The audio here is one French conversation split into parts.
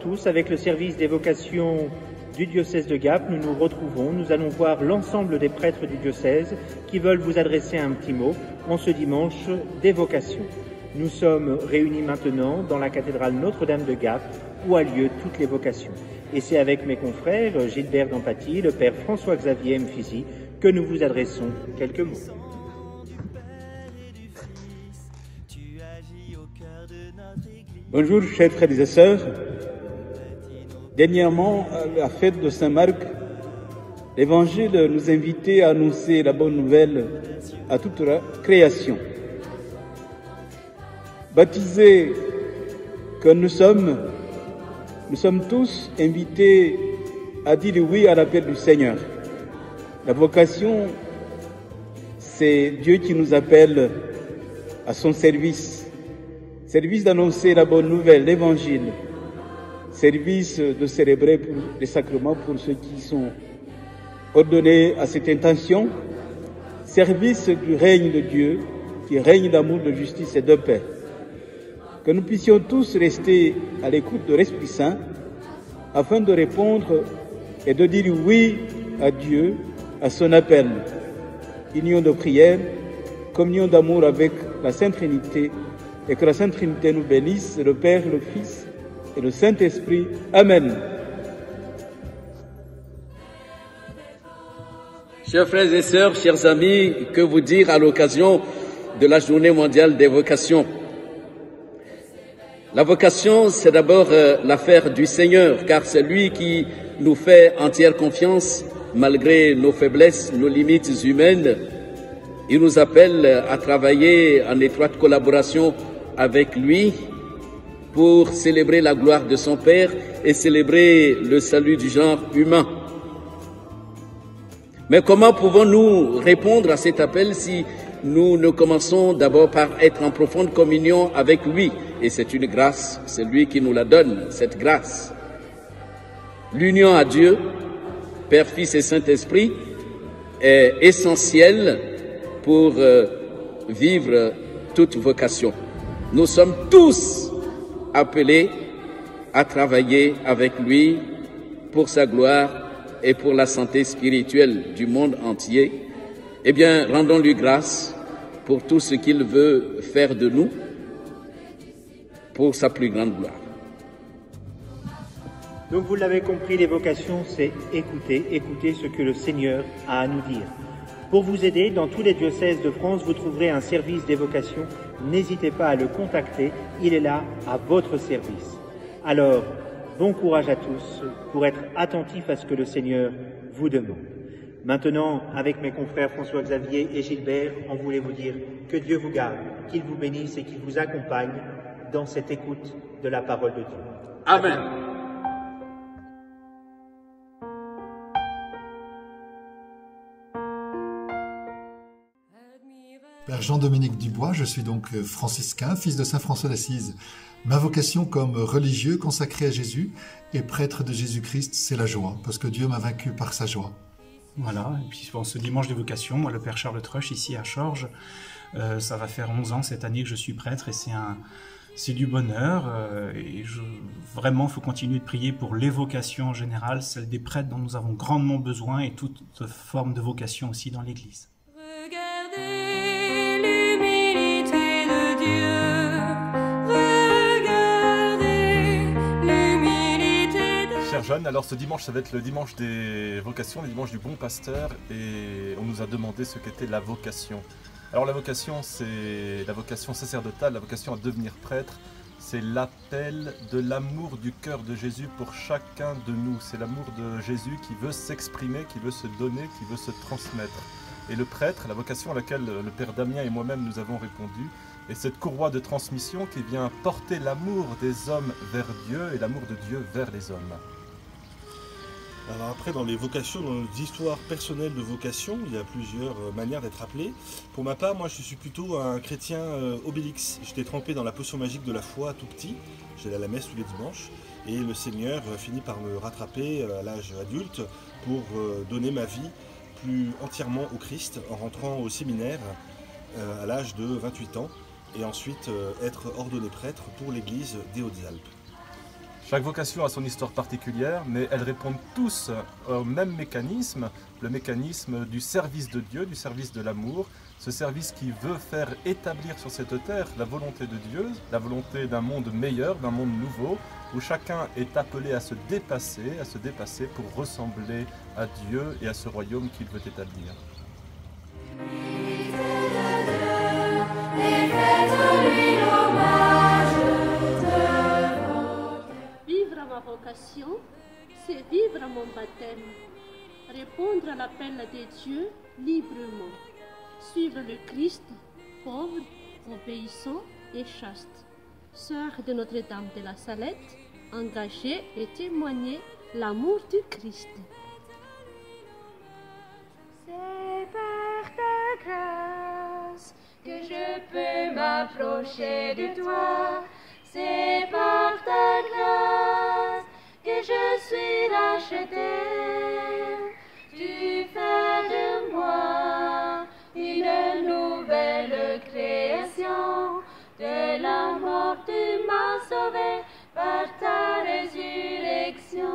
tous, avec le service des vocations du diocèse de Gap, nous nous retrouvons. Nous allons voir l'ensemble des prêtres du diocèse qui veulent vous adresser un petit mot en ce dimanche des vocations. Nous sommes réunis maintenant dans la cathédrale Notre-Dame de Gap où a lieu toutes les vocations. Et c'est avec mes confrères Gilbert d'Empathie, le père François-Xavier Mfizi, que nous vous adressons quelques mots. Bonjour chers frères et sœurs. Dernièrement, à la fête de Saint-Marc, l'Évangile nous invitait à annoncer la bonne nouvelle à toute la création. Baptisés que nous sommes tous invités à dire oui à l'appel du Seigneur. La vocation, c'est Dieu qui nous appelle à son service d'annoncer la bonne nouvelle, l'Évangile, service de célébrer les sacrements pour ceux qui sont ordonnés à cette intention, service du règne de Dieu, qui règne d'amour, de justice et de paix. Que nous puissions tous rester à l'écoute de l'Esprit Saint afin de répondre et de dire oui à Dieu, à son appel. Union de prière, communion d'amour avec la Sainte Trinité, et que la Sainte Trinité nous bénisse, le Père, le Fils et le Saint-Esprit. Amen. Chers frères et sœurs, chers amis, que vous dire à l'occasion de la Journée mondiale des vocations? La vocation, c'est d'abord l'affaire du Seigneur, car c'est lui qui nous fait entière confiance, malgré nos faiblesses, nos limites humaines. Il nous appelle à travailler en étroite collaboration avec lui pour célébrer la gloire de son Père et célébrer le salut du genre humain. Mais comment pouvons-nous répondre à cet appel si nous ne commençons d'abord par être en profonde communion avec lui? Et c'est une grâce, c'est lui qui nous la donne, cette grâce. L'union à Dieu, Père, Fils et Saint-Esprit, est essentielle pour vivre toute vocation. Nous sommes tous appelés à travailler avec lui pour sa gloire et pour la santé spirituelle du monde entier. Eh bien, rendons-lui grâce pour tout ce qu'il veut faire de nous pour sa plus grande gloire. Donc vous l'avez compris, les vocations, c'est écouter ce que le Seigneur a à nous dire. Pour vous aider, dans tous les diocèses de France, vous trouverez un service des vocations. N'hésitez pas à le contacter, il est là à votre service. Alors, bon courage à tous pour être attentifs à ce que le Seigneur vous demande. Maintenant, avec mes confrères François-Xavier et Gilbert, on voulait vous dire que Dieu vous garde, qu'il vous bénisse et qu'il vous accompagne dans cette écoute de la parole de Dieu. Amen. Père Jean-Dominique Dubois, je suis donc franciscain, fils de Saint François d'Assise. Ma vocation comme religieux consacré à Jésus et prêtre de Jésus-Christ, c'est la joie, parce que Dieu m'a vaincu par sa joie. Voilà, et puis ce dimanche de vocation, moi le Père Charles Truch, ici à Chorges, ça va faire 11 ans cette année que je suis prêtre et c'est du bonheur. Vraiment, il faut continuer de prier pour les vocations en général, celles des prêtres dont nous avons grandement besoin et toute forme de vocation aussi dans l'Église. Cher Jeanne, alors ce dimanche, ça va être le dimanche des vocations, le dimanche du bon pasteur, et on nous a demandé ce qu'était la vocation. Alors la vocation, c'est la vocation sacerdotale, la vocation à devenir prêtre, c'est l'appel de l'amour du cœur de Jésus pour chacun de nous. C'est l'amour de Jésus qui veut s'exprimer, qui veut se donner, qui veut se transmettre. Et le prêtre, la vocation à laquelle le Père Damien et moi-même nous avons répondu, est cette courroie de transmission qui vient porter l'amour des hommes vers Dieu et l'amour de Dieu vers les hommes. Alors après, dans les vocations, dans nos histoires personnelles de vocation, il y a plusieurs manières d'être appelé. Pour ma part, moi je suis plutôt un chrétien obélix. J'étais trempé dans la potion magique de la foi tout petit. J'allais à la messe tous les dimanches. Et le Seigneur finit par me rattraper à l'âge adulte pour donner ma vie plus entièrement au Christ en rentrant au séminaire à l'âge de 28 ans. Et ensuite être ordonné prêtre pour l'église des Hautes-Alpes. Chaque vocation a son histoire particulière, mais elles répondent tous au même mécanisme, le mécanisme du service de Dieu, du service de l'amour, ce service qui veut faire établir sur cette terre la volonté de Dieu, la volonté d'un monde meilleur, d'un monde nouveau, où chacun est appelé à se dépasser pour ressembler à Dieu et à ce royaume qu'il veut établir. Vivre à ma vocation, c'est vivre à mon baptême, répondre à l'appel de Dieu librement, suivre le Christ, pauvre, obéissant et chaste. Sœur de Notre-Dame de la Salette, engagée et témoigner l'amour du Christ. C'est par ta grâce que je peux m'approcher de toi. C'est par ta grâce que je suis racheté. Tu fais de moi une nouvelle création. De la mort tu m'as sauvé par ta résurrection.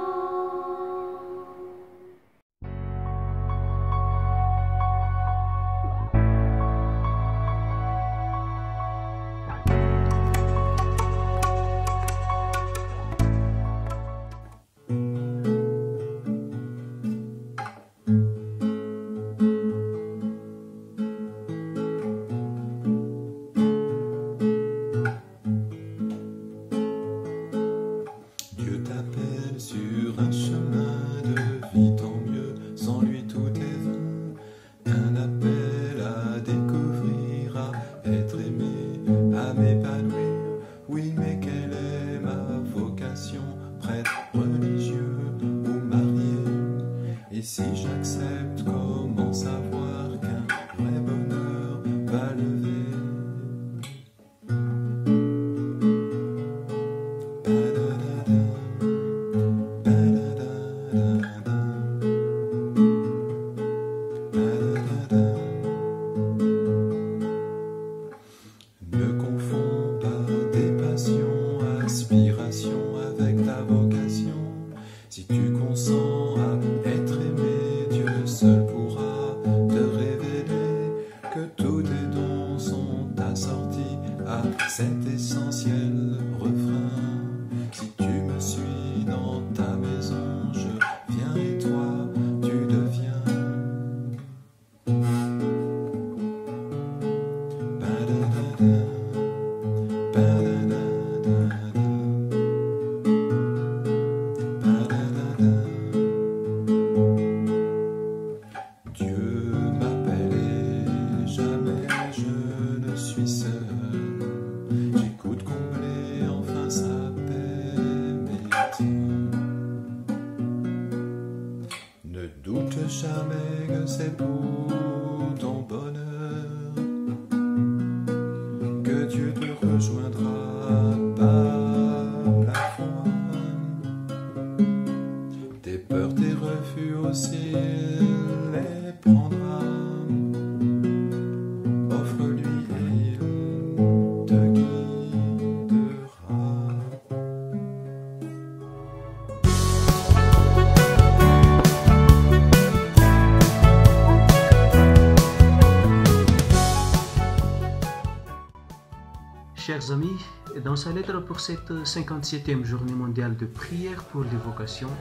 Chers amis, dans sa lettre pour cette 57e journée mondiale de prière pour les vocations,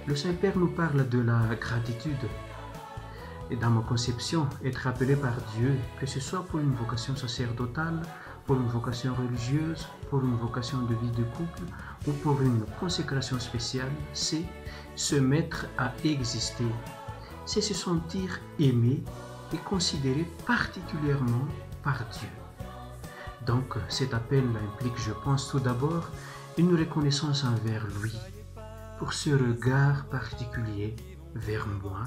le Saint-Père nous parle de la gratitude. Et dans ma conception, être appelé par Dieu, que ce soit pour une vocation sacerdotale, pour une vocation religieuse, pour une vocation de vie de couple ou pour une consécration spéciale, c'est se mettre à exister. C'est se sentir aimé et considéré particulièrement par Dieu. Donc cet appel implique, je pense, tout d'abord une reconnaissance envers lui, pour ce regard particulier vers moi,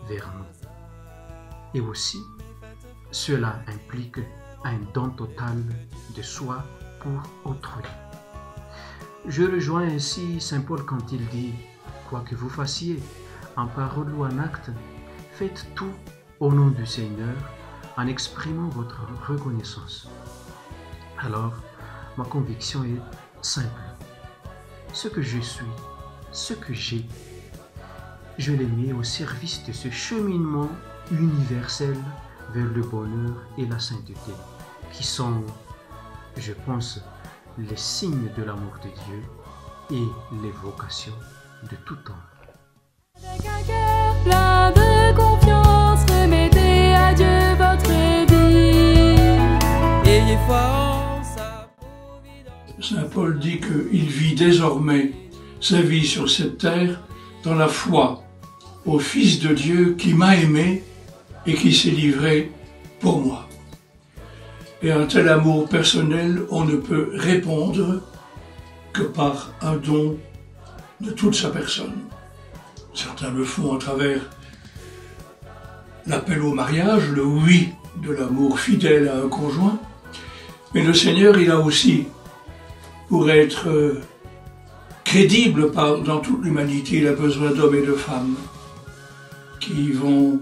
vers nous. Et aussi, cela implique un don total de soi pour autrui. Je rejoins ainsi Saint Paul quand il dit « Quoi que vous fassiez, en parole ou en acte, faites tout au nom du Seigneur en exprimant votre reconnaissance. » Alors, ma conviction est simple. ce que je suis, ce que j'ai. Je les mets au service de ce cheminement universel vers le bonheur et la sainteté, qui sont, je pense, les signes de l'amour de Dieu et les vocations de tout temps. Avec un cœur plein de confiance, remettez à Dieu votre vie. Ayez foi en sa providence. Saint Paul dit qu'il vit désormais sa vie sur cette terre dans la foi au Fils de Dieu qui m'a aimé et qui s'est livré pour moi. Et un tel amour personnel, on ne peut répondre que par un don de toute sa personne. Certains le font à travers l'appel au mariage, le oui de l'amour fidèle à un conjoint, mais le Seigneur, il a aussi, pour être crédible dans toute l'humanité, il a besoin d'hommes et de femmes qui vont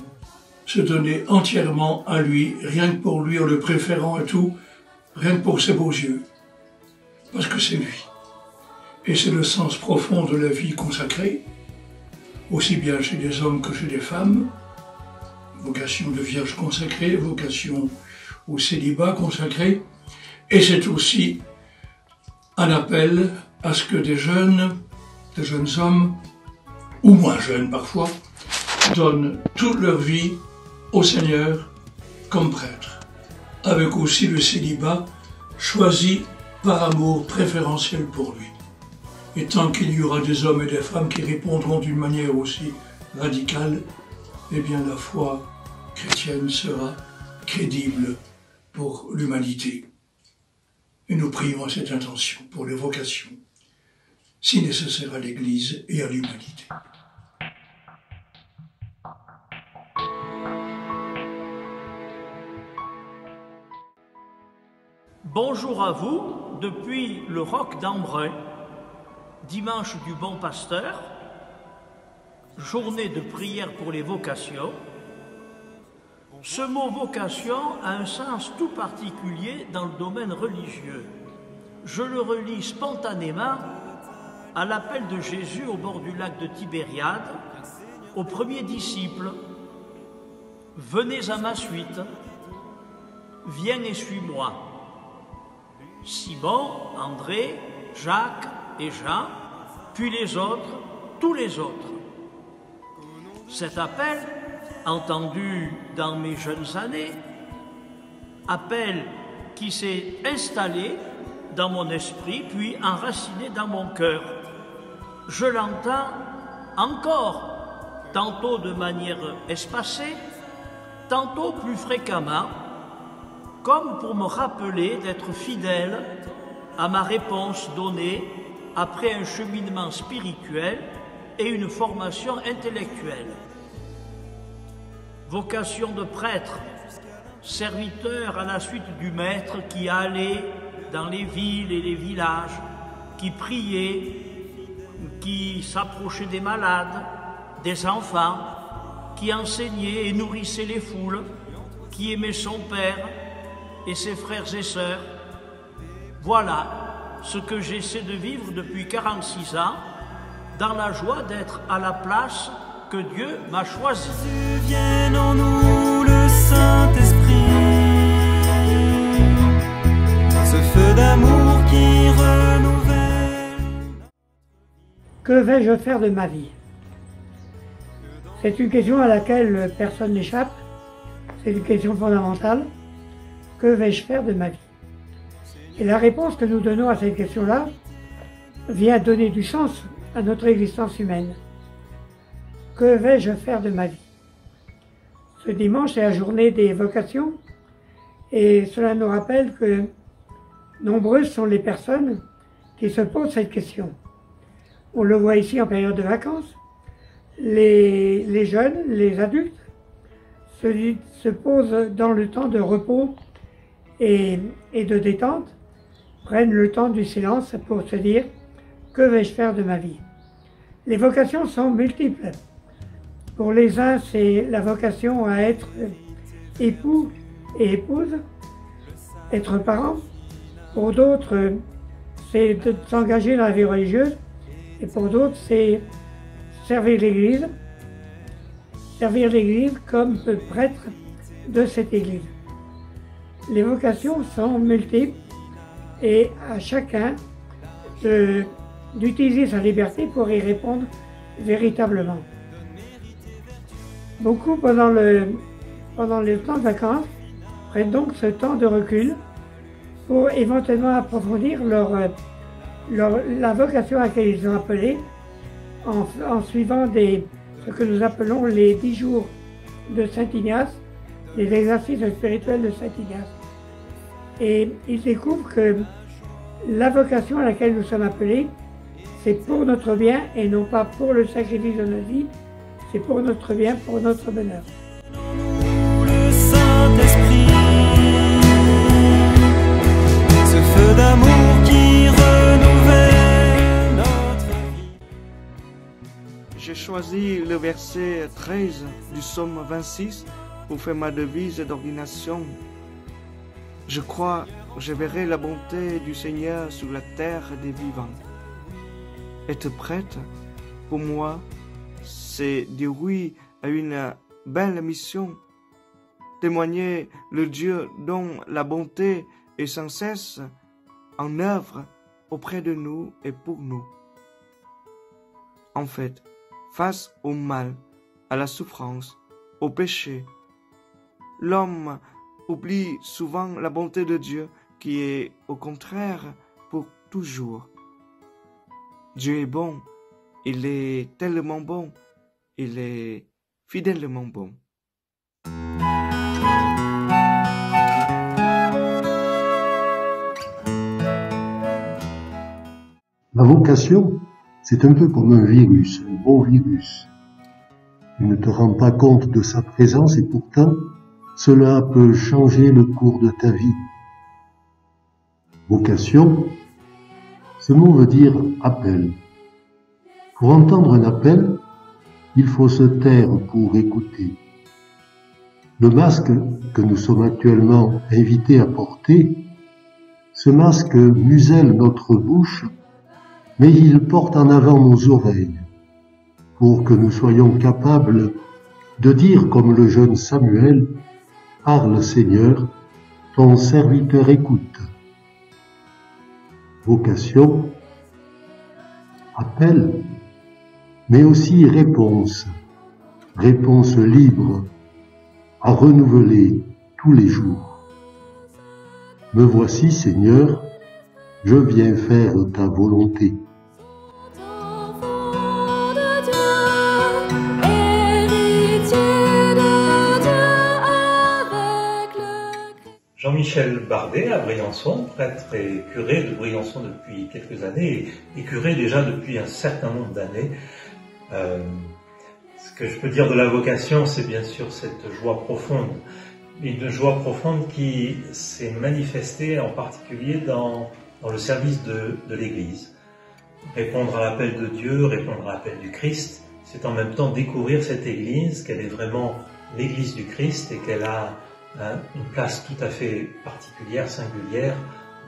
se donner entièrement à lui, rien que pour lui, en le préférant à tout, rien que pour ses beaux yeux, parce que c'est lui. Et c'est le sens profond de la vie consacrée, aussi bien chez des hommes que chez des femmes, vocation de vierge consacrée, vocation au célibat consacré, et c'est aussi un appel à ce que des jeunes hommes, ou moins jeunes parfois, donnent toute leur vie au Seigneur comme prêtre, avec aussi le célibat choisi par amour préférentiel pour lui. Et tant qu'il y aura des hommes et des femmes qui répondront d'une manière aussi radicale, eh bien la foi chrétienne sera crédible pour l'humanité. Et nous prions à cette intention pour les vocations, si nécessaire à l'Église et à l'humanité. Bonjour à vous, depuis le Roc d'Embrun, dimanche du Bon Pasteur, journée de prière pour les vocations. Ce mot vocation a un sens tout particulier dans le domaine religieux. Je le relis spontanément à l'appel de Jésus au bord du lac de Tibériade, aux premiers disciples. « Venez à ma suite, viens et suis-moi ». Simon, André, Jacques et Jean, puis les autres, tous les autres. Cet appel, entendu dans mes jeunes années, appel qui s'est installé dans mon esprit, puis enraciné dans mon cœur. Je l'entends encore, tantôt de manière espacée, tantôt plus fréquemment, comme pour me rappeler d'être fidèle à ma réponse donnée après un cheminement spirituel et une formation intellectuelle. Vocation de prêtre, serviteur à la suite du Maître qui allait dans les villes et les villages, qui priait, qui s'approchait des malades, des enfants, qui enseignait et nourrissait les foules, qui aimait son Père et ses frères et sœurs. Voilà ce que j'essaie de vivre depuis 46 ans, dans la joie d'être à la place que Dieu m'a choisie. Vienne en nous le Saint-Esprit, ce feu d'amour qui renouvelle. Que vais-je faire de ma vie? C'est une question à laquelle personne n'échappe. C'est une question fondamentale. Que vais-je faire de ma vie? Et la réponse que nous donnons à cette question-là vient donner du sens à notre existence humaine. Que vais-je faire de ma vie? Ce dimanche, c'est la journée des vocations, et cela nous rappelle que nombreuses sont les personnes qui se posent cette question. On le voit ici en période de vacances. Les jeunes, les adultes, se posent dans le temps de repos et de détente, prennent le temps du silence pour se dire « Que vais-je faire de ma vie ?» Les vocations sont multiples. Pour les uns, c'est la vocation à être époux et épouse, être parent. Pour d'autres, c'est de s'engager dans la vie religieuse et pour d'autres, c'est servir l'Église comme prêtre de cette Église. Les vocations sont multiples et à chacun d'utiliser sa liberté pour y répondre véritablement. Beaucoup pendant le temps de vacances prennent donc ce temps de recul pour éventuellement approfondir la vocation à laquelle ils sont appelés en suivant ce que nous appelons les 10 jours de Saint Ignace, les exercices spirituels de Saint Ignace. Et ils découvrent que la vocation à laquelle nous sommes appelés, c'est pour notre bien et non pas pour le sacrifice de notre vie, c'est pour notre bien, pour notre bonheur. Le Saint-Esprit, ce feu d'amour qui renouvelle notre vie. J'ai choisi le verset 13 du psaume 26 pour faire ma devise d'ordination. Je crois, je verrai la bonté du Seigneur sur la terre des vivants. Être prêtre, pour moi, c'est dire oui à une belle mission, témoigner le Dieu dont la bonté est sans cesse en œuvre auprès de nous et pour nous. En fait, face au mal, à la souffrance, au péché, l'homme oublie souvent la bonté de Dieu qui est au contraire pour toujours. Dieu est bon, il est tellement bon, il est fidèlement bon. La vocation, c'est un peu comme un virus, un bon virus. Tu ne te rends pas compte de sa présence et pourtant, cela peut changer le cours de ta vie. Vocation, ce mot veut dire appel. Pour entendre un appel, il faut se taire pour écouter. Le masque que nous sommes actuellement invités à porter, ce masque muselle notre bouche, mais il porte en avant nos oreilles, pour que nous soyons capables de dire comme le jeune Samuel, « Parle Seigneur, ton serviteur écoute ». Vocation, appel, mais aussi réponse libre, à renouveler tous les jours. Me voici, Seigneur, je viens faire ta volonté. Jean-Michel Bardet à Briançon, prêtre et curé de Briançon depuis quelques années et curé déjà depuis un certain nombre d'années. Ce que je peux dire de la vocation, c'est bien sûr cette joie profonde. Une joie profonde qui s'est manifestée en particulier dans le service de l'Église. Répondre à l'appel de Dieu, répondre à l'appel du Christ, c'est en même temps découvrir cette Église, qu'elle est vraiment l'Église du Christ et qu'elle a une place tout à fait particulière, singulière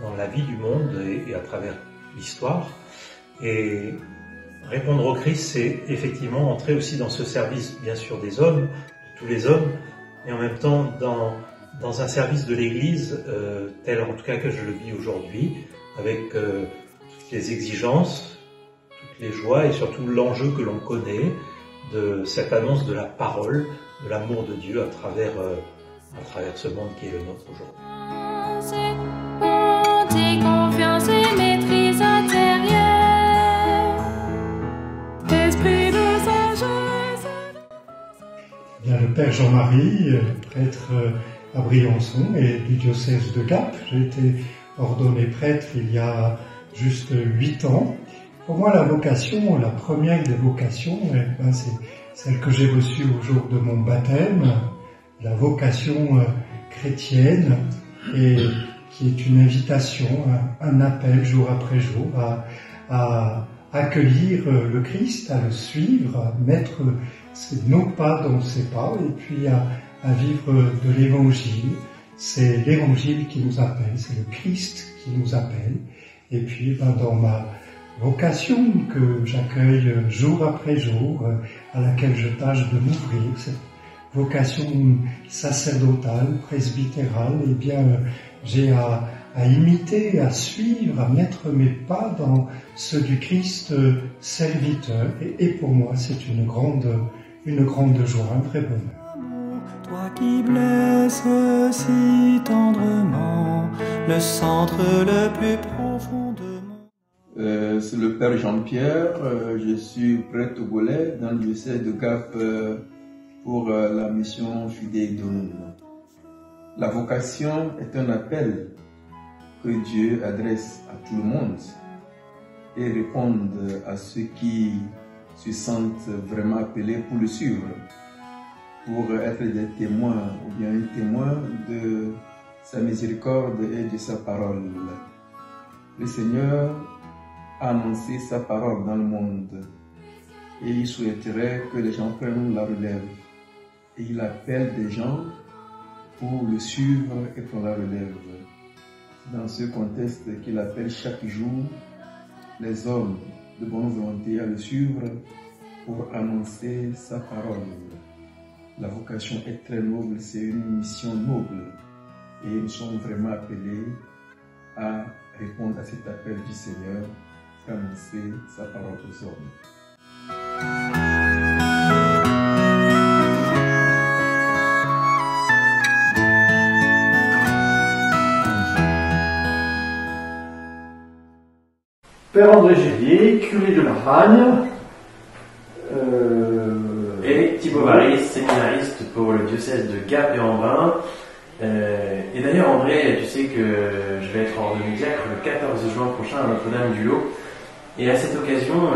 dans la vie du monde et à travers l'histoire. Et répondre au Christ, c'est effectivement entrer aussi dans ce service, bien sûr, des hommes, de tous les hommes, mais en même temps dans un service de l'Église, tel en tout cas que je le vis aujourd'hui, avec toutes les exigences, toutes les joies et surtout l'enjeu que l'on connaît de cette annonce de la parole, de l'amour de Dieu à travers ce monde qui est le nôtre aujourd'hui. Bonté, confiance et maîtrise intérieure, esprit de sagesse. Bien, le Père Jean-Marie, prêtre à Briançon et du diocèse de Gap. J'ai été ordonné prêtre il y a juste 8 ans. Pour moi, la vocation, la première des vocations, c'est celle que j'ai reçue au jour de mon baptême, la vocation chrétienne, et qui est une invitation, un appel jour après jour à accueillir le Christ, à le suivre, à mettre nos pas dans ses pas, et puis à vivre de l'Évangile. C'est l'Évangile qui nous appelle, c'est le Christ qui nous appelle. Et puis dans vocation que j'accueille jour après jour, à laquelle je tâche de m'ouvrir, cette vocation sacerdotale, presbytérale, eh bien, j'ai à imiter, à suivre, à mettre mes pas dans ceux du Christ serviteur. Et pour moi, c'est une grande joie, un vrai bonheur. Toi qui blesses si tendrement le centre le plus profondément. C'est le Père Jean-Pierre, je suis prêtre togolais dans le diocèse de Gap pour la mission Fidei Donum. La vocation est un appel que Dieu adresse à tout le monde et répond à ceux qui se sentent vraiment appelés pour le suivre, pour être des témoins ou bien un témoin de sa miséricorde et de sa parole. Le Seigneur a annoncé sa parole dans le monde et il souhaiterait que les gens prennent la relève. Et il appelle des gens pour le suivre et pour la relève. C'est dans ce contexte qu'il appelle chaque jour les hommes de bonne volonté à le suivre pour annoncer sa parole. La vocation est très noble, c'est une mission noble et nous sommes vraiment appelés à répondre à cet appel du Seigneur pour annoncer sa parole aux hommes. Père André Gélier, curé de la Ragne. Et Thibaut Varis, séminariste pour le diocèse de Gap et Embrun. Et d'ailleurs, André, tu sais que je vais être ordonné diacre le 14 juin prochain à Notre-Dame-du-Lot. Et à cette occasion,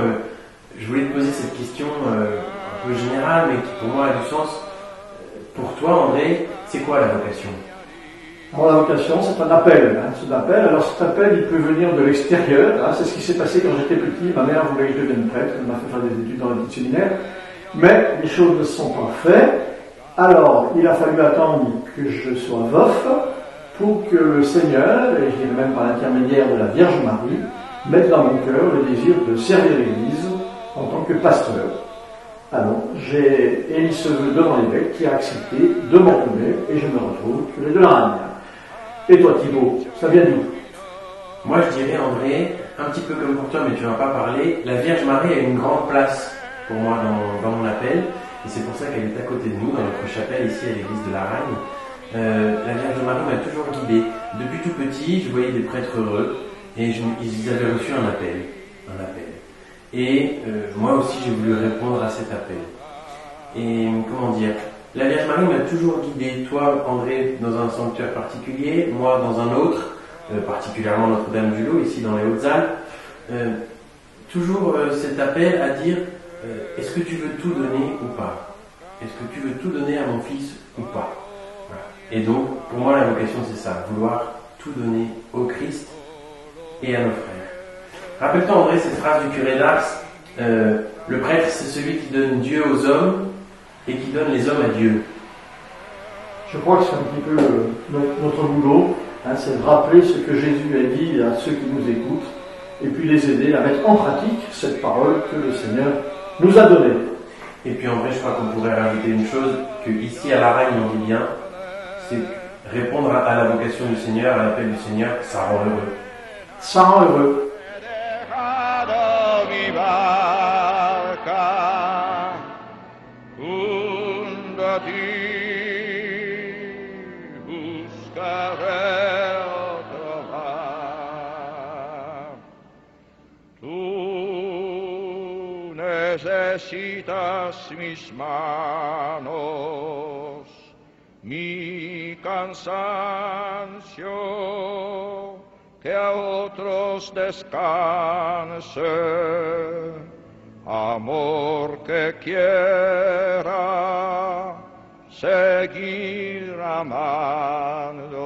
je voulais te poser cette question un peu générale, mais qui pour moi a du sens. Pour toi, André, c'est quoi la vocation ? Alors la vocation, c'est un appel. Alors cet appel, il peut venir de l'extérieur. C'est ce qui s'est passé quand j'étais petit. Ma mère voulait que je devienne prêtre. Elle m'a fait faire des études dans le séminaire. Mais les choses ne se sont pas faites. Alors, il a fallu attendre que je sois veuf pour que le Seigneur, et je dirais même par l'intermédiaire de la Vierge Marie, mette dans mon cœur le désir de servir l'Église en tant que pasteur. Alors, j'ai émis ce vœu devant l'évêque qui a accepté de m'ordonner et je me retrouve curé de la Ragne. Et toi, Thibaut, ça vient d'où ? Moi, je dirais, André, un petit peu comme pour toi, mais tu n'en as pas parlé, la Vierge Marie a une grande place pour moi dans mon appel, et c'est pour ça qu'elle est à côté de nous, dans notre chapelle, ici à l'église de la Ragne. La Vierge Marie m'a toujours guidé. Depuis tout petit, je voyais des prêtres heureux, et ils avaient reçu un appel. Et moi aussi, j'ai voulu répondre à cet appel. Et comment dire, la Vierge Marie m'a toujours guidé. Toi, André, dans un sanctuaire particulier, moi dans un autre, particulièrement Notre-Dame-du-Lot, ici dans les Hautes-Alpes. Toujours cet appel à dire, est-ce que tu veux tout donner ou pas ? Est-ce que tu veux tout donner à mon fils ou pas ? Voilà. Et donc, pour moi, la vocation, c'est ça, vouloir tout donner au Christ et à nos frères. Rappelle-toi, André, cette phrase du curé d'Ars, le prêtre, c'est celui qui donne Dieu aux hommes et qui donne les hommes à Dieu. Je crois que c'est un petit peu notre boulot, c'est de rappeler ce que Jésus a dit à ceux qui nous écoutent, et puis les aider à mettre en pratique cette parole que le Seigneur nous a donnée. Et puis en vrai, je crois qu'on pourrait rajouter une chose, que ici à la Ragne, on dit bien, c'est répondre à la vocation du Seigneur, à l'appel du Seigneur, ça rend heureux. Ça rend heureux. Necesitas mis manos, mi cansancio, que a otros descanse, amor que quiera seguir amando.